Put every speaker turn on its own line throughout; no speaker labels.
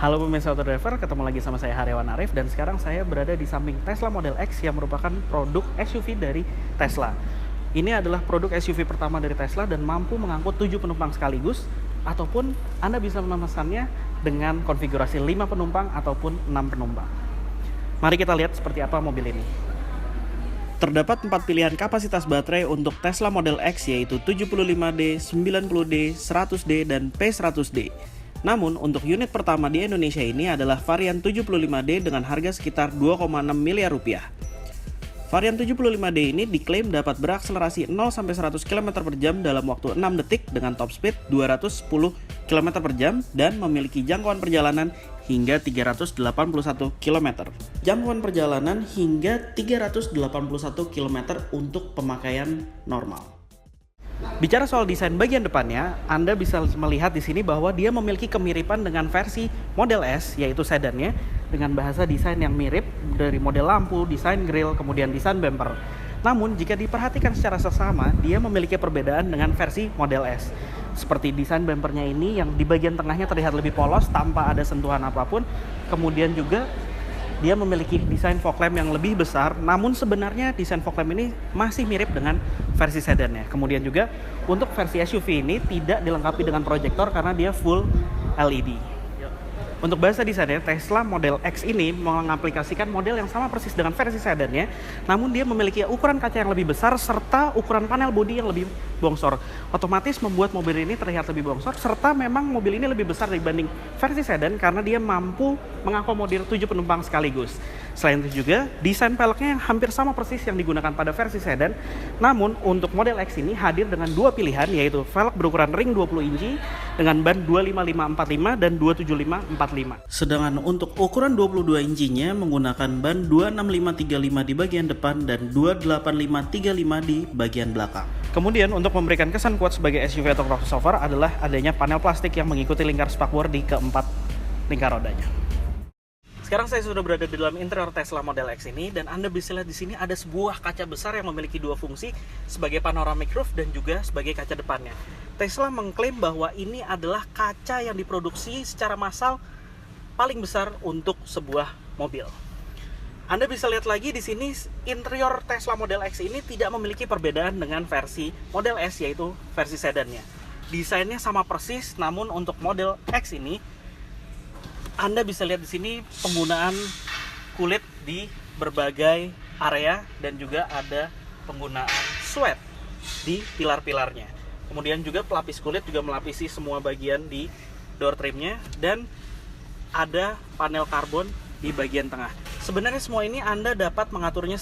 Halo pemirsa Auto Driver, ketemu lagi sama saya Haryawan Arif dan sekarang saya berada di samping Tesla Model X yang merupakan produk SUV dari Tesla. Ini adalah produk SUV pertama dari Tesla dan mampu mengangkut 7 penumpang sekaligus ataupun Anda bisa memesannya dengan konfigurasi 5 penumpang ataupun 6 penumpang. Mari kita lihat seperti apa mobil ini. Terdapat 4 pilihan kapasitas baterai untuk Tesla Model X yaitu 75D, 90D, 100D, dan P100D. Namun, untuk unit pertama di Indonesia ini adalah varian 75D dengan harga sekitar 2,6 miliar rupiah. Varian 75D ini diklaim dapat berakselerasi 0-100 km per jam dalam waktu 6 detik dengan top speed 210 km per jam dan memiliki jangkauan perjalanan hingga 381 km. Jangkauan perjalanan hingga 381 km untuk pemakaian normal. Bicara soal desain bagian depannya, Anda bisa melihat di sini bahwa dia memiliki kemiripan dengan versi Model S, yaitu sedannya, dengan bahasa desain yang mirip dari model lampu, desain grill, kemudian desain bumper. Namun, jika diperhatikan secara seksama, dia memiliki perbedaan dengan versi Model S. Seperti desain bumpernya ini yang di bagian tengahnya terlihat lebih polos tanpa ada sentuhan apapun. Kemudian juga dia memiliki desain fog lamp yang lebih besar, namun sebenarnya desain fog lamp ini masih mirip dengan versi sedannya. Kemudian juga untuk versi SUV ini tidak dilengkapi dengan proyektor karena dia full LED. Untuk bahasa desainnya, Tesla Model X ini mengaplikasikan model yang sama persis dengan versi sedannya, namun dia memiliki ukuran kaca yang lebih besar serta ukuran panel bodi yang lebih bongsor. Otomatis membuat mobil ini terlihat lebih bongsor, serta memang mobil ini lebih besar dibanding versi sedan karena dia mampu mengakomodir 7 penumpang sekaligus. Selain itu juga, desain peleknya yang hampir sama persis yang digunakan pada versi sedan, namun untuk Model X ini hadir dengan dua pilihan, yaitu velg berukuran ring 20 inci dengan ban 25545 dan 27545. Sedangkan untuk ukuran 22 incinya menggunakan ban 26535 di bagian depan dan 28535 di bagian belakang. Kemudian untuk memberikan kesan kuat sebagai SUV atau crossover adalah adanya panel plastik yang mengikuti lingkar spakbor di keempat lingkar rodanya. Sekarang saya sudah berada di dalam interior Tesla Model X ini dan Anda bisa lihat di sini ada sebuah kaca besar yang memiliki dua fungsi sebagai panoramic roof dan juga sebagai kaca depannya. Tesla mengklaim bahwa ini adalah kaca yang diproduksi secara massal paling besar untuk sebuah mobil. Anda bisa lihat lagi di sini interior Tesla Model X ini tidak memiliki perbedaan dengan versi Model S yaitu versi sedannya. Desainnya sama persis, namun untuk Model X ini Anda bisa lihat di sini penggunaan kulit di berbagai area dan juga ada penggunaan suede di pilar-pilarnya. Kemudian juga pelapis kulit juga melapisi semua bagian di door trimnya dan ada panel karbon di bagian tengah. Sebenarnya semua ini Anda dapat mengaturnya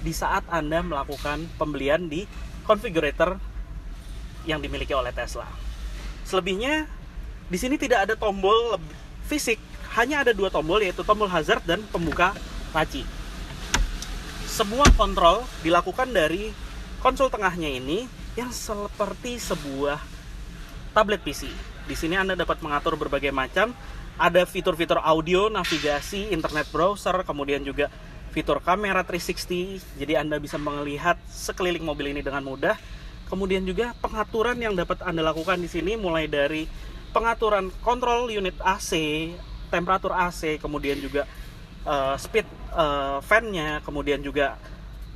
di saat Anda melakukan pembelian di configurator yang dimiliki oleh Tesla. Selebihnya di sini tidak ada tombol fisik, hanya ada dua tombol yaitu tombol hazard dan pembuka laci. Semua kontrol dilakukan dari konsol tengahnya ini yang seperti sebuah tablet PC. Di sini Anda dapat mengatur berbagai macam, ada fitur-fitur audio, navigasi, internet browser, kemudian juga fitur kamera 360, jadi Anda bisa melihat sekeliling mobil ini dengan mudah. Kemudian juga pengaturan yang dapat Anda lakukan di sini mulai dari pengaturan kontrol unit AC, temperatur AC, kemudian juga speed fan-nya, kemudian juga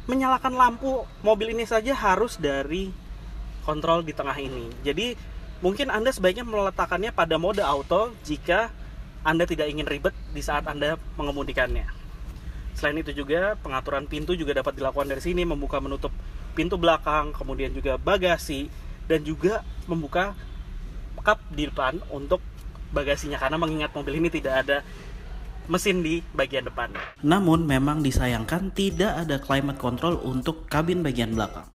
menyalakan lampu mobil ini saja harus dari kontrol di tengah ini. Jadi mungkin Anda sebaiknya meletakkannya pada mode auto jika Anda tidak ingin ribet di saat Anda mengemudikannya. Selain itu juga pengaturan pintu juga dapat dilakukan dari sini, membuka menutup pintu belakang, kemudian juga bagasi dan juga membuka kap di depan untuk bagasinya karena mengingat mobil ini tidak ada mesin di bagian depan. Namun memang disayangkan tidak ada climate control untuk kabin bagian belakang.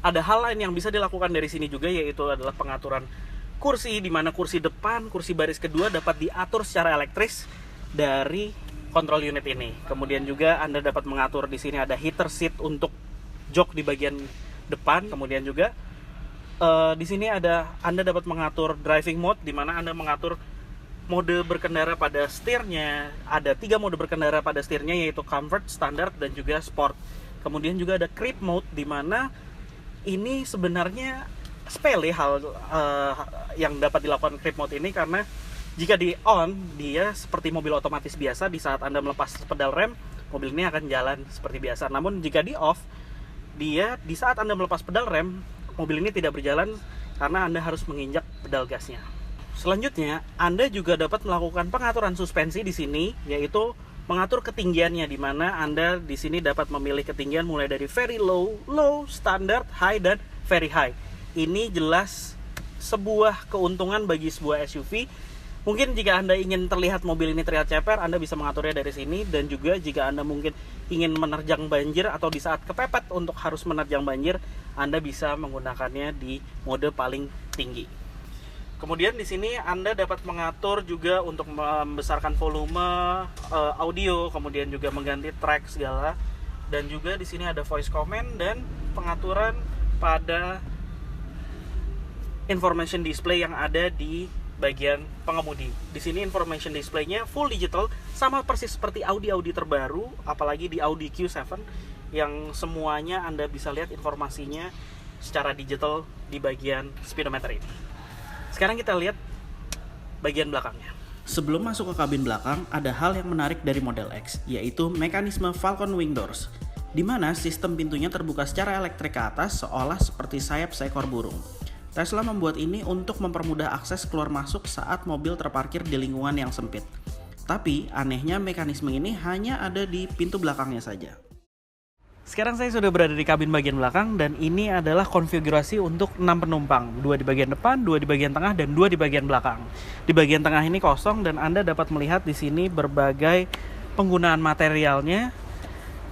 Ada hal lain yang bisa dilakukan dari sini juga yaitu adalah pengaturan kursi, di mana kursi depan, kursi baris kedua dapat diatur secara elektris dari kontrol unit ini. Kemudian juga Anda dapat mengatur di sini ada heater seat untuk jok di bagian depan. Kemudian juga di sini Anda dapat mengatur driving mode, di mana Anda mengatur mode berkendara pada setirnya. Ada 3 mode berkendara pada setirnya yaitu comfort, standard, dan juga sport. Kemudian juga ada creep mode, di mana ini sebenarnya sepele hal yang dapat dilakukan creep mode ini karena Jika di on, dia seperti mobil otomatis biasa. Di saat Anda melepas pedal rem, mobil ini akan jalan seperti biasa. Namun jika di off, dia di saat Anda melepas pedal rem, mobil ini tidak berjalan karena Anda harus menginjak pedal gasnya. Selanjutnya, Anda juga dapat melakukan pengaturan suspensi di sini, yaitu mengatur ketinggiannya, di mana Anda di sini dapat memilih ketinggian mulai dari very low, low, standard, high, dan very high. Ini jelas sebuah keuntungan bagi sebuah SUV. Mungkin jika Anda ingin terlihat mobil ini terlihat ceper, Anda bisa mengaturnya dari sini. Dan juga jika Anda mungkin ingin menerjang banjir atau di saat kepepet untuk harus menerjang banjir, Anda bisa menggunakannya di mode paling tinggi. Kemudian di sini Anda dapat mengatur juga untuk membesarkan volume audio, kemudian juga mengganti track segala. Dan juga di sini ada voice command dan pengaturan pada information display yang ada di bagian pengemudi. Di sini information display-nya full digital, sama persis seperti Audi terbaru, apalagi di Audi Q7 yang semuanya Anda bisa lihat informasinya secara digital di bagian speedometer ini. Sekarang kita lihat bagian belakangnya. Sebelum masuk ke kabin belakang, ada hal yang menarik dari Model X, yaitu mekanisme Falcon Wing Doors, di mana sistem pintunya terbuka secara elektrik ke atas seolah seperti sayap seekor burung. Tesla membuat ini untuk mempermudah akses keluar masuk saat mobil terparkir di lingkungan yang sempit. Tapi anehnya mekanisme ini hanya ada di pintu belakangnya saja. Sekarang saya sudah berada di kabin bagian belakang dan ini adalah konfigurasi untuk 6 penumpang. 2 di bagian depan, 2 di bagian tengah, dan 2 di bagian belakang. Di bagian tengah ini kosong dan Anda dapat melihat di sini berbagai penggunaan materialnya.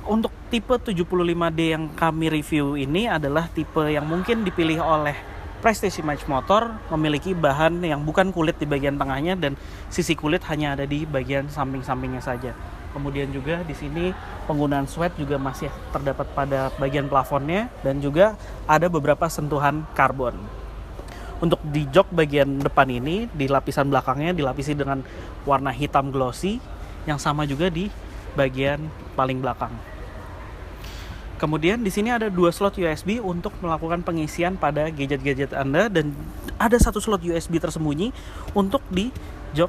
Untuk tipe 75D yang kami review ini adalah tipe yang mungkin dipilih oleh Prestige Image Motor, memiliki bahan yang bukan kulit di bagian tengahnya dan sisi kulit hanya ada di bagian samping-sampingnya saja. Kemudian juga di sini penggunaan sweat juga masih terdapat pada bagian plafonnya dan juga ada beberapa sentuhan karbon. Untuk di jok bagian depan ini, di lapisan belakangnya dilapisi dengan warna hitam glossy yang sama juga di bagian paling belakang. Kemudian di sini ada 2 slot USB untuk melakukan pengisian pada gadget-gadget Anda dan ada 1 slot USB tersembunyi untuk di jok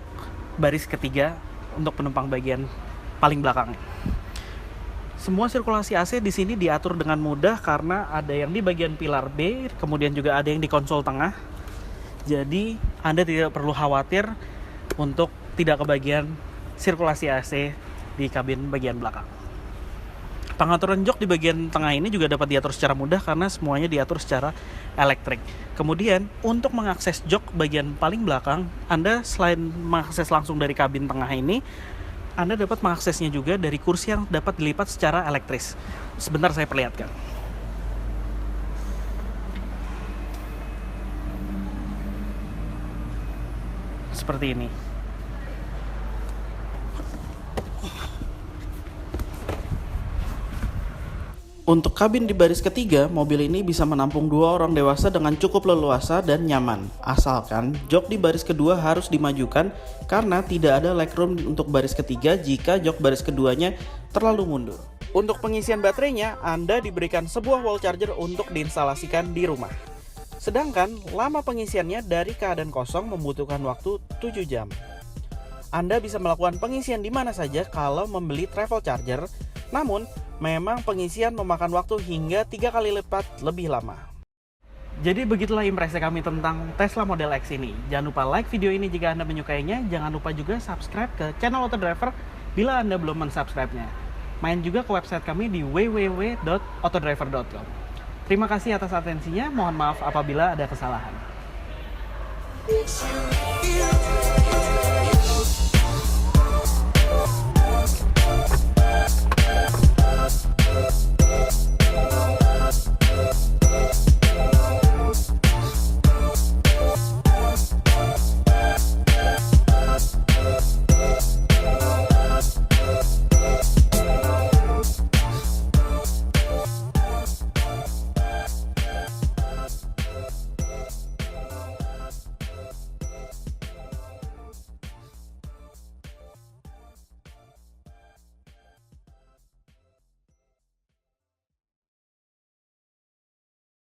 baris ketiga untuk penumpang bagian paling belakang. Semua sirkulasi AC di sini diatur dengan mudah karena ada yang di bagian pilar B, kemudian juga ada yang di konsol tengah. Jadi Anda tidak perlu khawatir untuk tidak kebagian sirkulasi AC di kabin bagian belakang. Pengaturan jok di bagian tengah ini juga dapat diatur secara mudah karena semuanya diatur secara elektrik. Kemudian untuk mengakses jok bagian paling belakang, Anda selain mengakses langsung dari kabin tengah ini, Anda dapat mengaksesnya juga dari kursi yang dapat dilipat secara elektris. Sebentar saya perlihatkan. Seperti ini. Untuk kabin di baris ketiga, mobil ini bisa menampung 2 orang dewasa dengan cukup leluasa dan nyaman. Asalkan jok di baris kedua harus dimajukan karena tidak ada legroom untuk baris ketiga jika jok baris keduanya terlalu mundur. Untuk pengisian baterainya, Anda diberikan sebuah wall charger untuk diinstalasikan di rumah. Sedangkan lama pengisiannya dari keadaan kosong membutuhkan waktu 7 jam. Anda bisa melakukan pengisian di mana saja kalau membeli travel charger, namun memang pengisian memakan waktu hingga 3 kali lipat lebih lama. Jadi begitulah impresi kami tentang Tesla Model X ini. Jangan lupa like video ini jika Anda menyukainya. Jangan lupa juga subscribe ke channel Autodriver bila Anda belum mensubscribe-nya. Main juga ke website kami di www.autodriver.com. Terima kasih atas atensinya. Mohon maaf apabila ada kesalahan.